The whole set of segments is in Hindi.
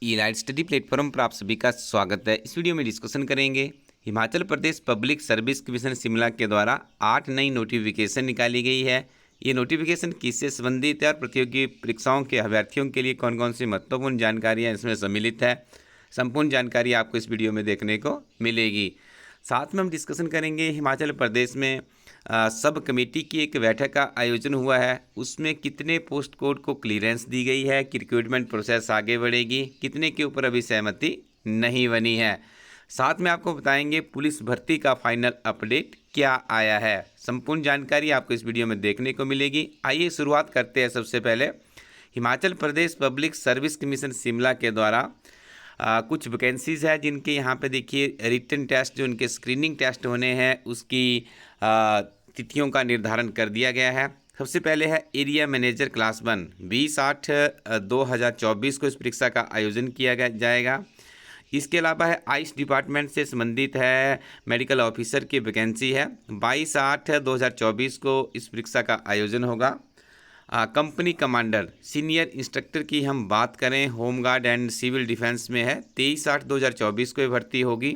ई-लाइट स्टडी प्लेटफॉर्म पर आप सभी का स्वागत है। इस वीडियो में डिस्कशन करेंगे Himachal Pradesh public service commission Shimla के द्वारा 8 नई नोटिफिकेशन निकाली गई है। ये नोटिफिकेशन किससे संबंधित है और प्रतियोगी परीक्षाओं के अभ्यर्थियों के लिए कौन कौन सी महत्वपूर्ण जानकारियाँ इसमें सम्मिलित है, संपूर्ण जानकारी आपको इस वीडियो में देखने को मिलेगी। साथ में हम डिस्कशन करेंगे हिमाचल प्रदेश में सब कमेटी की एक बैठक का आयोजन हुआ है, उसमें कितने पोस्ट कोड को क्लियरेंस दी गई है कि रिक्रूटमेंट प्रोसेस आगे बढ़ेगी, कितने के ऊपर अभी सहमति नहीं बनी है। साथ में आपको बताएंगे पुलिस भर्ती का फाइनल अपडेट क्या आया है। संपूर्ण जानकारी आपको इस वीडियो में देखने को मिलेगी। आइए शुरुआत करते हैं। सबसे पहले Himachal Pradesh public service commission Shimla के द्वारा कुछ वैकेंसीज़ है जिनके यहाँ पे देखिए रिटन टेस्ट जो उनके स्क्रीनिंग टेस्ट होने हैं उसकी तिथियों का निर्धारण कर दिया गया है। सबसे पहले है एरिया मैनेजर क्लास 1 20/8/2024 को इस परीक्षा का आयोजन किया जाएगा। इसके अलावा है आइस डिपार्टमेंट से संबंधित है मेडिकल ऑफिसर की वैकेंसी है, 22/8/2024 को इस परीक्षा का आयोजन होगा। कंपनी कमांडर सीनियर इंस्ट्रक्टर की हम बात करें होमगार्ड एंड सिविल डिफेंस में है, 23/8/2024 को भर्ती होगी।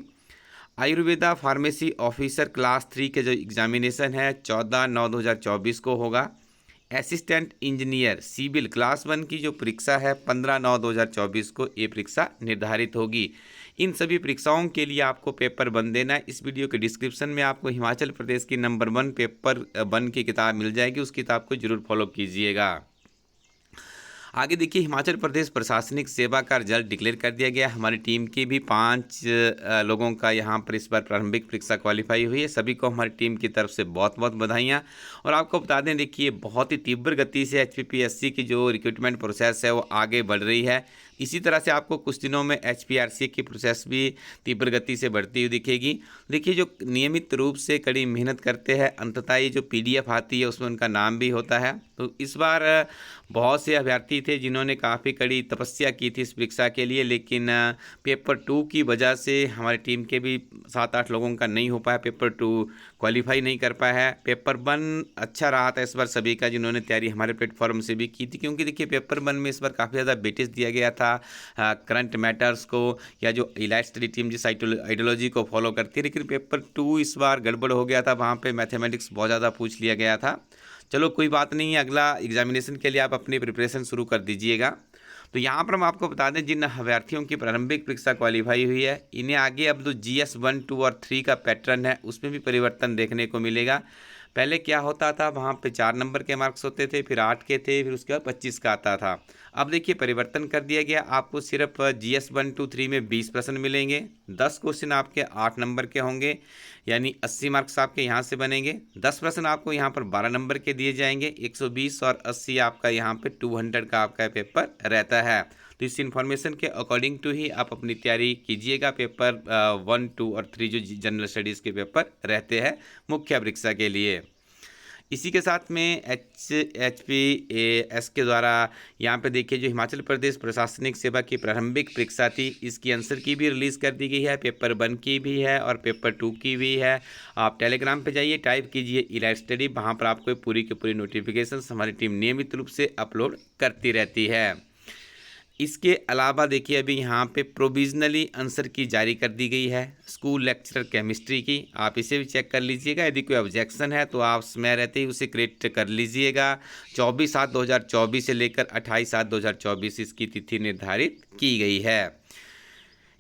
आयुर्वेदा फार्मेसी ऑफिसर क्लास 3 के जो एग्जामिनेशन है 14/9/2024 को होगा। असिस्टेंट इंजीनियर सिविल क्लास 1 की जो परीक्षा है 15/9/2024 को ये परीक्षा निर्धारित होगी। इन सभी परीक्षाओं के लिए आपको पेपर 1 देना है। इस वीडियो के डिस्क्रिप्शन में आपको हिमाचल प्रदेश की नंबर 1 पेपर 1 की किताब मिल जाएगी, उस किताब को जरूर फॉलो कीजिएगा। आगे देखिए हिमाचल प्रदेश प्रशासनिक सेवा का रिजल्ट डिक्लेयर कर दिया गया। हमारी टीम के भी 5 लोगों का यहाँ पर इस बार प्रारंभिक परीक्षा क्वालिफाई हुई है। सभी को हमारी टीम की तरफ से बहुत बहुत बधाइयाँ। और आपको बता दें देखिए बहुत ही तीव्र गति से HPPSC की जो रिक्रूटमेंट प्रोसेस है वो आगे बढ़ रही है। इसी तरह से आपको कुछ दिनों में HPRC की प्रोसेस भी तीव्र गति से बढ़ती हुई दिखेगी। देखिए जो नियमित रूप से कड़ी मेहनत करते हैं अंततः ये जो PDF आती है उसमें उनका नाम भी होता है। तो इस बार बहुत से अभ्यर्थी थे जिन्होंने काफ़ी कड़ी तपस्या की थी इस परीक्षा के लिए, लेकिन पेपर 2 की वजह से हमारी टीम के भी 7-8 लोगों का नहीं हो पाया, पेपर 2 क्वालिफाई नहीं कर पाया है। पेपर 1 अच्छा रहा था इस बार सभी का जिन्होंने तैयारी हमारे प्लेटफॉर्म से भी की थी, क्योंकि देखिए पेपर 1 में इस बार काफ़ी ज़्यादा वेटेज दिया गया था करंट मैटर्स को या जो ई-लाइट स्टडी टीम जिस आइडियोलॉजी को फॉलो करती है। लेकिन पेपर 2 इस बार गड़बड़ हो गया था, वहाँ पर मैथमेटिक्स बहुत ज़्यादा पूछ लिया गया था। चलो कोई बात नहीं है, अगला एग्जामिनेशन के लिए आप अपनी प्रिपरेशन शुरू कर दीजिएगा। तो यहाँ पर हम आपको बता दें जिन अभ्यर्थियों की प्रारंभिक परीक्षा क्वालिफाई हुई है इन्हें आगे अब जो GS 1, 2 और 3 का पैटर्न है उसमें भी परिवर्तन देखने को मिलेगा। पहले क्या होता था, वहाँ पे 4 नंबर के मार्क्स होते थे, फिर 8 के थे, फिर उसके बाद 25 का आता था। अब देखिए परिवर्तन कर दिया गया, आपको सिर्फ GS 1, 2, 3 में 20 प्रश्न मिलेंगे। 10 क्वेश्चन आपके 8 नंबर के होंगे, यानी 80 मार्क्स आपके यहाँ से बनेंगे। 10 प्रश्न आपको यहाँ पर 12 नंबर के दिए जाएंगे, 120 और 80 आपका यहाँ पे 200 का आपका पेपर रहता है। तो इस इन्फॉर्मेशन के अकॉर्डिंग टू ही आप अपनी तैयारी कीजिएगा। पेपर 1, 2 और 3 जो जनरल स्टडीज़ के पेपर रहते हैं मुख्य परीक्षा के लिए। इसी के साथ में HPAS के द्वारा यहाँ पे देखिए जो हिमाचल प्रदेश प्रशासनिक सेवा की प्रारंभिक परीक्षा थी इसकी आंसर की भी रिलीज़ कर दी गई है। पेपर 1 की भी है और पेपर 2 की भी है। आप टेलीग्राम पे जाइए, टाइप कीजिए ई-लाइट स्टडी, वहाँ पर आपको पूरी की पूरी नोटिफिकेशन हमारी टीम नियमित रूप से अपलोड करती रहती है। इसके अलावा देखिए अभी यहाँ पे प्रोविजनली आंसर की जारी कर दी गई है स्कूल लेक्चरर केमिस्ट्री की, आप इसे भी चेक कर लीजिएगा। यदि कोई ऑब्जेक्शन है तो आप समय रहते ही उसे क्रिएट कर लीजिएगा। 24/7/2024 से लेकर 28/7/2024 इसकी तिथि निर्धारित की गई है।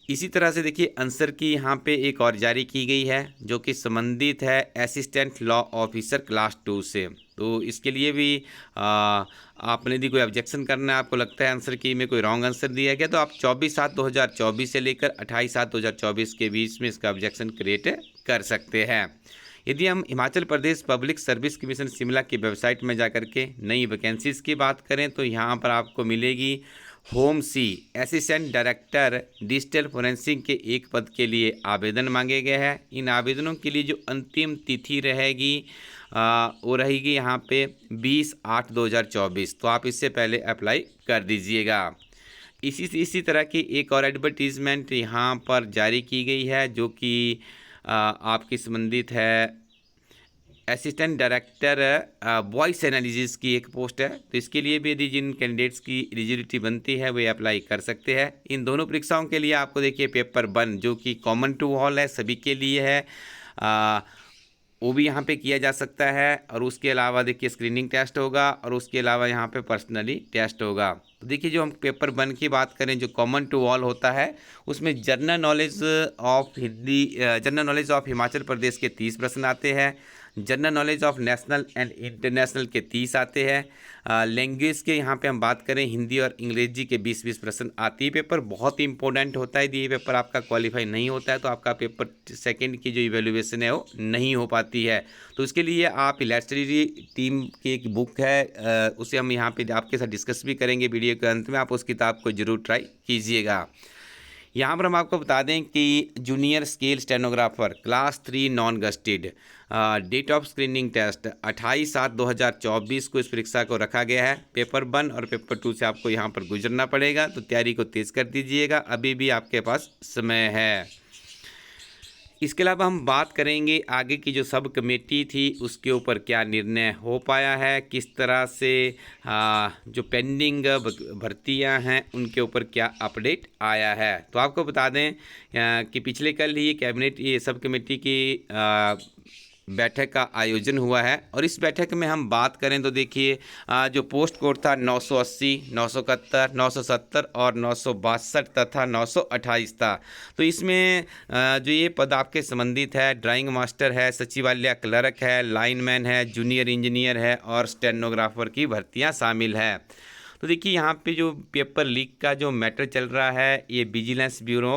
इसी तरह से देखिए आंसर की यहाँ पे एक और जारी की गई है जो कि संबंधित है असिस्टेंट लॉ ऑफिसर क्लास 2 से। तो इसके लिए भी आपने यदि कोई ऑब्जेक्शन करना है, आपको लगता है आंसर की में कोई रॉन्ग आंसर दिया गया, तो आप 24/7/2024 से लेकर 28/7/2024 के बीच में इसका ऑब्जेक्शन क्रिएट कर सकते हैं। यदि हम Himachal Pradesh public service commission Shimla की वेबसाइट में जाकर के नई वैकेंसीज़ की बात करें तो यहाँ पर आपको मिलेगी होम सी असिस्टेंट डायरेक्टर डिजिटल फोरेंसिक के एक पद के लिए आवेदन मांगे गए हैं। इन आवेदनों के लिए जो अंतिम तिथि रहेगी वो रहेगी यहाँ पे 20/8/2024, तो आप इससे पहले अप्लाई कर दीजिएगा। इसी तरह की एक और एडवर्टीज़मेंट यहाँ पर जारी की गई है जो कि आपकी संबंधित है असिस्टेंट डायरेक्टर वॉइस एनालिसिस की एक पोस्ट है। तो इसके लिए भी यदि जिन कैंडिडेट्स की एलिजिबिलिटी बनती है वे अप्लाई कर सकते हैं। इन दोनों परीक्षाओं के लिए आपको देखिए पेपर 1 जो कि कॉमन टू ऑल है, सभी के लिए है, वो भी यहाँ पे किया जा सकता है। और उसके अलावा देखिए स्क्रीनिंग टेस्ट होगा और उसके अलावा यहाँ पे पर्सनली टेस्ट होगा। तो देखिए जो हम पेपर 1 की बात करें जो कॉमन टू ऑल होता है उसमें general knowledge of Hindi, general knowledge of Himachal Pradesh के 30 प्रश्न आते हैं, general knowledge of national and international के 30 आते हैं, लैंग्वेज के यहाँ पे हम बात करें हिंदी और अंग्रेजी के 20-20 प्रश्न आती है। पेपर बहुत ही इंपॉर्टेंट होता है। यदि ये पेपर आपका क्वालिफाई नहीं होता है तो आपका पेपर 2 की जो इवेल्युएशन है वो नहीं हो पाती है। तो उसके लिए आप इलेक्ट्री टीम की एक बुक है, उसे हम यहाँ पे आपके साथ डिस्कस भी करेंगे वीडियो के अंत में, आप उस किताब को ज़रूर ट्राई कीजिएगा। यहाँ पर हम आपको बता दें कि junior scale stenographer class 3 non gazetted, date of screening test 28/7/2024 को इस परीक्षा को रखा गया है। पेपर 1 और पेपर 2 से आपको यहाँ पर गुजरना पड़ेगा, तो तैयारी को तेज़ कर दीजिएगा, अभी भी आपके पास समय है। इसके अलावा हम बात करेंगे आगे की जो सब कमेटी थी उसके ऊपर क्या निर्णय हो पाया है, किस तरह से जो पेंडिंग भर्तियां हैं उनके ऊपर क्या अपडेट आया है। तो आपको बता दें कि पिछले कल ही कैबिनेट ये सब कमेटी की बैठक का आयोजन हुआ है। और इस बैठक में हम बात करें तो देखिए जो पोस्ट कोड था 980, 971, 970 और 962 तथा 928 था। तो इसमें जो ये पद आपके संबंधित है, ड्राइंग मास्टर है, सचिवालय क्लर्क है, लाइनमैन है, जूनियर इंजीनियर है और स्टेनोग्राफर की भर्तियां शामिल है। तो देखिए यहाँ पे जो पेपर लीक का जो मैटर चल रहा है ये विजिलेंस ब्यूरो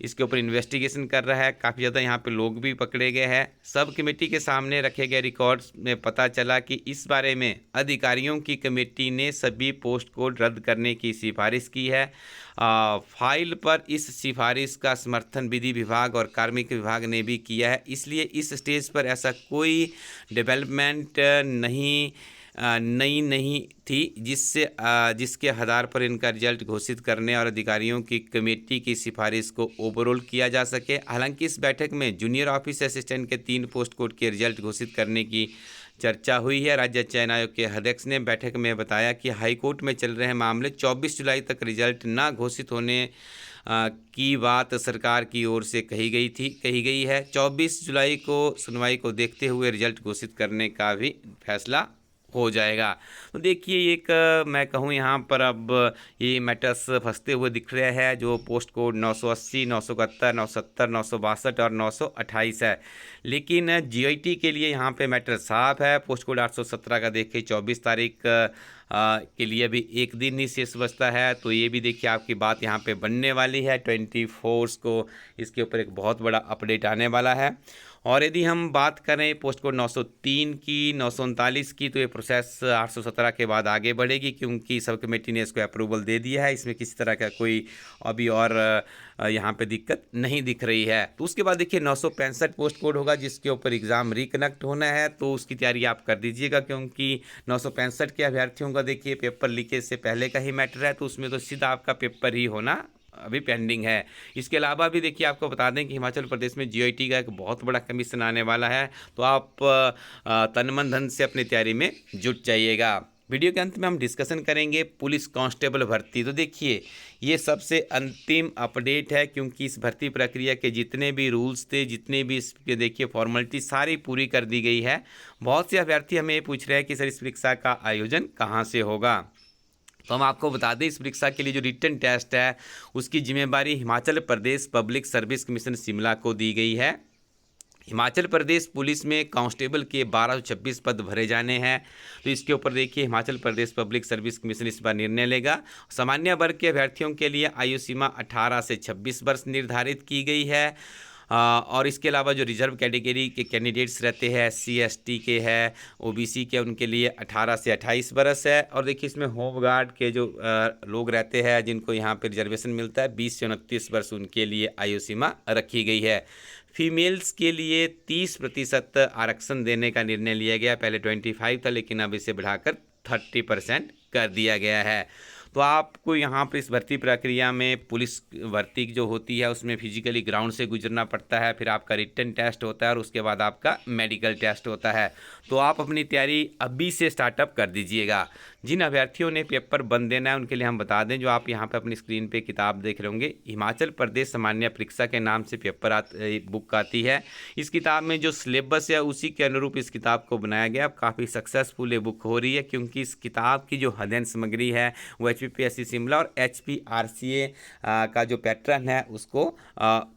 इसके ऊपर इन्वेस्टिगेशन कर रहा है। काफ़ी ज़्यादा यहाँ पे लोग भी पकड़े गए हैं। सब कमेटी के सामने रखे गए रिकॉर्ड्स में पता चला कि इस बारे में अधिकारियों की कमेटी ने सभी पोस्ट कोड रद्द करने की सिफारिश की है। फाइल पर इस सिफारिश का समर्थन विधि विभाग और कार्मिक विभाग ने भी किया है। इसलिए इस स्टेज पर ऐसा कोई डेवलपमेंट नहीं थी जिसके आधार पर इनका रिजल्ट घोषित करने और अधिकारियों की कमेटी की सिफारिश को ओवरऑल किया जा सके। हालांकि इस बैठक में जूनियर ऑफिस असिस्टेंट के 3 पोस्ट कोड के रिजल्ट घोषित करने की चर्चा हुई है। राज्य चयन आयोग के अध्यक्ष ने बैठक में बताया कि हाईकोर्ट में चल रहे मामले 24 जुलाई तक रिजल्ट न घोषित होने की बात सरकार की ओर से कही गई है। 24 जुलाई को सुनवाई को देखते हुए रिजल्ट घोषित करने का भी फैसला हो जाएगा। तो देखिए एक मैं कहूँ यहाँ पर अब ये मैटर्स फंसते हुए दिख रहे हैं। जो पोस्ट कोड 980, 971, 970, 962 और 928 है, लेकिन जीआईटी के लिए यहाँ पे मैटर साफ है। पोस्ट कोड 817 का देखिए 24 तारीख के लिए अभी एक दिन ही शेष बचता है। तो ये भी देखिए आपकी बात यहाँ पे बनने वाली है। 24 को इसके ऊपर एक बहुत बड़ा अपडेट आने वाला है। और यदि हम बात करें पोस्ट कोड 903 की, 939 की, तो ये प्रोसेस 817 के बाद आगे बढ़ेगी क्योंकि सब कमेटी ने इसको अप्रूवल दे दिया है। इसमें किसी तरह का कोई अभी और यहाँ पे दिक्कत नहीं दिख रही है। तो उसके बाद देखिए 965 पोस्ट कोड होगा जिसके ऊपर एग्ज़ाम रिकनेक्ट होना है, तो उसकी तैयारी आप कर दीजिएगा क्योंकि 965 के अभ्यर्थियों का देखिए पेपर लीकेज से पहले का ही मैटर है, तो उसमें तो सीधा आपका पेपर ही होना अभी पेंडिंग है। इसके अलावा भी देखिए आपको बता दें कि हिमाचल प्रदेश में जीआईटी का एक बहुत बड़ा कमीशन आने वाला है, तो आप तन मन धन से अपनी तैयारी में जुट जाइएगा। वीडियो के अंत में हम डिस्कशन करेंगे पुलिस कांस्टेबल भर्ती। तो देखिए ये सबसे अंतिम अपडेट है क्योंकि इस भर्ती प्रक्रिया के जितने भी रूल्स थे, जितने भी इसके देखिए फॉर्मेलिटी सारी पूरी कर दी गई है। बहुत से अभ्यर्थी हमें ये पूछ रहे हैं कि सर इस परीक्षा का आयोजन कहाँ से होगा। तो हम आपको बता दें इस परीक्षा के लिए जो रिटन टेस्ट है उसकी जिम्मेदारी Himachal Pradesh public service commission Shimla को दी गई है। हिमाचल प्रदेश पुलिस में कांस्टेबल के 1226 पद भरे जाने हैं, तो इसके ऊपर देखिए Himachal Pradesh public service commission इस बार निर्णय लेगा। सामान्य वर्ग के अभ्यर्थियों के लिए आयु सीमा 18 से 26 वर्ष निर्धारित की गई है। और इसके अलावा जो रिजर्व कैटेगरी के कैंडिडेट्स रहते हैं, SC ST के हैं, OBC के, उनके लिए 18 से 28 बरस है। और देखिए इसमें होमगार्ड के जो लोग रहते हैं जिनको यहाँ पे रिजर्वेशन मिलता है 20 से 29 वर्ष, उनके लिए आयु सीमा रखी गई है। फीमेल्स के लिए 30% आरक्षण देने का निर्णय लिया गया। पहले 25 था लेकिन अब इसे बढ़ाकर 30% कर दिया गया है। तो आपको यहाँ पर इस भर्ती प्रक्रिया में पुलिस भर्ती जो होती है उसमें फिजिकली ग्राउंड से गुजरना पड़ता है, फिर आपका रिटन टेस्ट होता है और उसके बाद आपका मेडिकल टेस्ट होता है। तो आप अपनी तैयारी अभी से स्टार्टअप कर दीजिएगा। जिन अभ्यर्थियों ने पेपर बन देना है उनके लिए हम बता दें, जो आप यहाँ पे अपनी स्क्रीन पे किताब देख रहे होंगे, हिमाचल प्रदेश सामान्य परीक्षा के नाम से पेपर बुक आती है। इस किताब में जो सिलेबस है उसी के अनुरूप इस किताब को बनाया गया। काफ़ी सक्सेसफुल ये बुक हो रही है, क्योंकि इस किताब की जो अध्ययन सामग्री है वो HPPSC शिमला और HPRCA का जो पैटर्न है उसको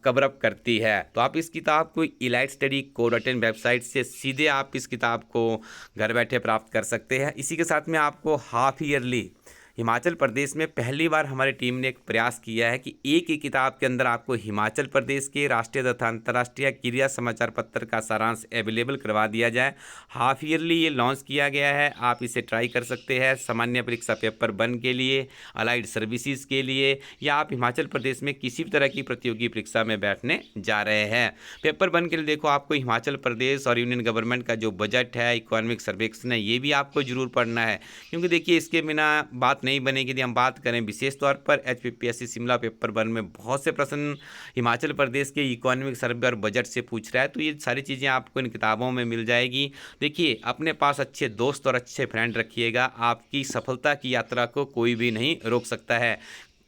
कवर अप करती है। तो आप इस किताब को इलाइट स्टडी co.in वेबसाइट से सीधे आप इस किताब को घर बैठे प्राप्त कर सकते हैं। इसी के साथ में आपको हाफ ईयरली हिमाचल प्रदेश में पहली बार हमारी टीम ने एक प्रयास किया है कि एक ही किताब के अंदर आपको हिमाचल प्रदेश के राष्ट्रीय तथा अंतर्राष्ट्रीय क्रिया समाचार पत्र का सारांश अवेलेबल करवा दिया जाए। हाफ ईयरली ये लॉन्च किया गया है, आप इसे ट्राई कर सकते हैं सामान्य परीक्षा पेपर 1 के लिए, अलाइड सर्विसेज के लिए, या आप हिमाचल प्रदेश में किसी भी तरह की प्रतियोगी परीक्षा में बैठने जा रहे हैं। पेपर 1 के लिए देखो, आपको हिमाचल प्रदेश और यूनियन गवर्नमेंट का जो बजट है, इकोनॉमिक सर्वेक्षण है, ये भी आपको जरूर पढ़ना है, क्योंकि देखिए इसके बिना बात नहीं बनेगी। यदि हम बात करें विशेष तौर पर HPPSC शिमला पेपर 1 में बहुत से प्रश्न हिमाचल प्रदेश के इकोनॉमिक सर्वे और बजट से पूछ रहा है, तो ये सारी चीज़ें आपको इन किताबों में मिल जाएगी। देखिए, अपने पास अच्छे दोस्त और अच्छे फ्रेंड रखिएगा, आपकी सफलता की यात्रा को कोई भी नहीं रोक सकता है।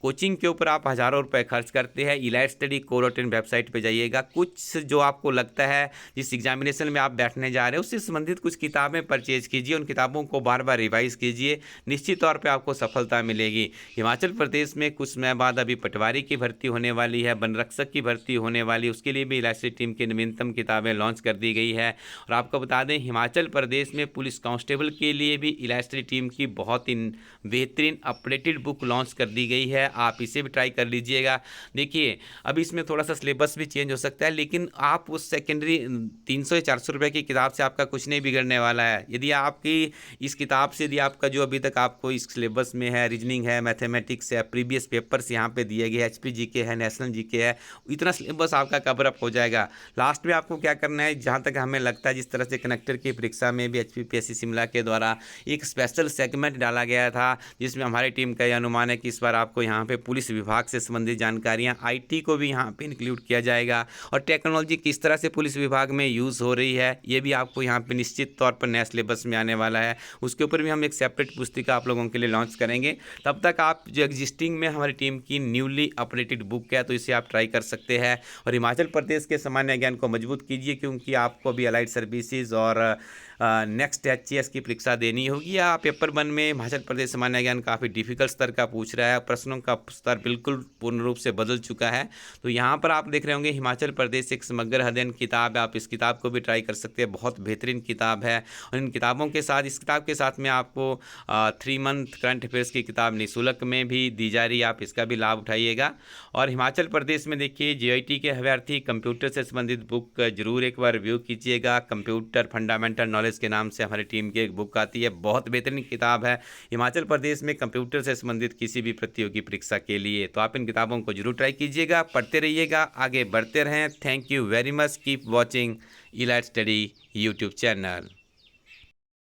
कोचिंग के ऊपर आप हज़ारों रुपए खर्च करते हैं, इलाइट स्टडी co.in वेबसाइट पे जाइएगा। कुछ जो आपको लगता है जिस एग्जामिनेशन में आप बैठने जा रहे हैं उससे संबंधित कुछ किताबें परचेज कीजिए, उन किताबों को बार बार रिवाइज कीजिए, निश्चित तौर पे आपको सफलता मिलेगी। हिमाचल प्रदेश में कुछ समय बाद अभी पटवारी की भर्ती होने वाली है, वन रक्षक की भर्ती होने वाली है, उसके लिए भी इलाइट स्टडी टीम की नवीनतम किताबें लॉन्च कर दी गई है। और आपको बता दें, हिमाचल प्रदेश में पुलिस कांस्टेबल के लिए भी इलाइट स्टडी टीम की बहुत ही बेहतरीन अपडेटेड बुक लॉन्च कर दी गई है, आप इसे भी ट्राई कर लीजिएगा। देखिए, अभी इसमें थोड़ा सा सिलेबस भी चेंज हो सकता है, लेकिन आप उस सेकेंडरी 300 या 400 रुपये की किताब से आपका कुछ नहीं बिगड़ने वाला है। यदि आपकी इस किताब से यदि आपका जो अभी तक आपको इस सिलेबस में है, रीजनिंग है, मैथमेटिक्स है, प्रीवियस पेपर्स यहाँ पे दिए गए, HP GK है, नेशनल GK है, इतना सिलेबस आपका कवर अप हो जाएगा। लास्ट में आपको क्या करना है, जहाँ तक हमें लगता है जिस तरह से कनेक्टर की परीक्षा में भी HPPSC शिमला के द्वारा एक स्पेशल सेगमेंट डाला गया था, जिसमें हमारी टीम का यह अनुमान है कि इस बार आपको यहाँ पे पुलिस विभाग से संबंधित जानकारियाँ, IT को भी यहाँ पे इंक्लूड किया जाएगा, और टेक्नोलॉजी किस तरह से पुलिस विभाग में यूज़ हो रही है ये भी आपको यहाँ पे निश्चित तौर पर नया सिलेबस में आने वाला है। उसके ऊपर भी हम एक सेपरेट पुस्तिका आप लोगों के लिए लॉन्च करेंगे। तब तक आप जो एग्जिस्टिंग में हमारी टीम की न्यूली अपडेटेड बुक है, तो इसे आप ट्राई कर सकते हैं और हिमाचल प्रदेश के सामान्य ज्ञान को मजबूत कीजिए, क्योंकि आपको भी अलाइड सर्विसेज और नेक्स्ट HCS की परीक्षा देनी होगी। या पेपर 1 में हिमाचल प्रदेश सामान्य ज्ञान काफ़ी डिफिकल्ट स्तर का पूछ रहा है, प्रश्नों का स्तर बिल्कुल पूर्ण रूप से बदल चुका है। तो यहाँ पर आप देख रहे होंगे हिमाचल प्रदेश एक समग्र अध्ययन किताब है, आप इस किताब को भी ट्राई कर सकते हैं, बहुत बेहतरीन किताब है। और इन किताबों के साथ, इस किताब के साथ में आपको 3 मंथ करंट अफेयर्स की किताब निःशुल्क में भी दी जा रही है, आप इसका भी लाभ उठाइएगा। और हिमाचल प्रदेश में देखिए, JIT के अभ्यर्थी कंप्यूटर से संबंधित बुक जरूर एक बार रिव्यू कीजिएगा। कंप्यूटर फंडामेंटल नॉलेज के नाम से हमारी टीम की एक बुक आती है, बहुत बेहतरीन किताब है हिमाचल प्रदेश में कंप्यूटर से संबंधित किसी भी प्रतियोगी परीक्षा के लिए। तो आप इन किताबों को जरूर ट्राई कीजिएगा, पढ़ते रहिएगा, आगे बढ़ते रहें। Thank you very much, keep watching elite study YouTube channel.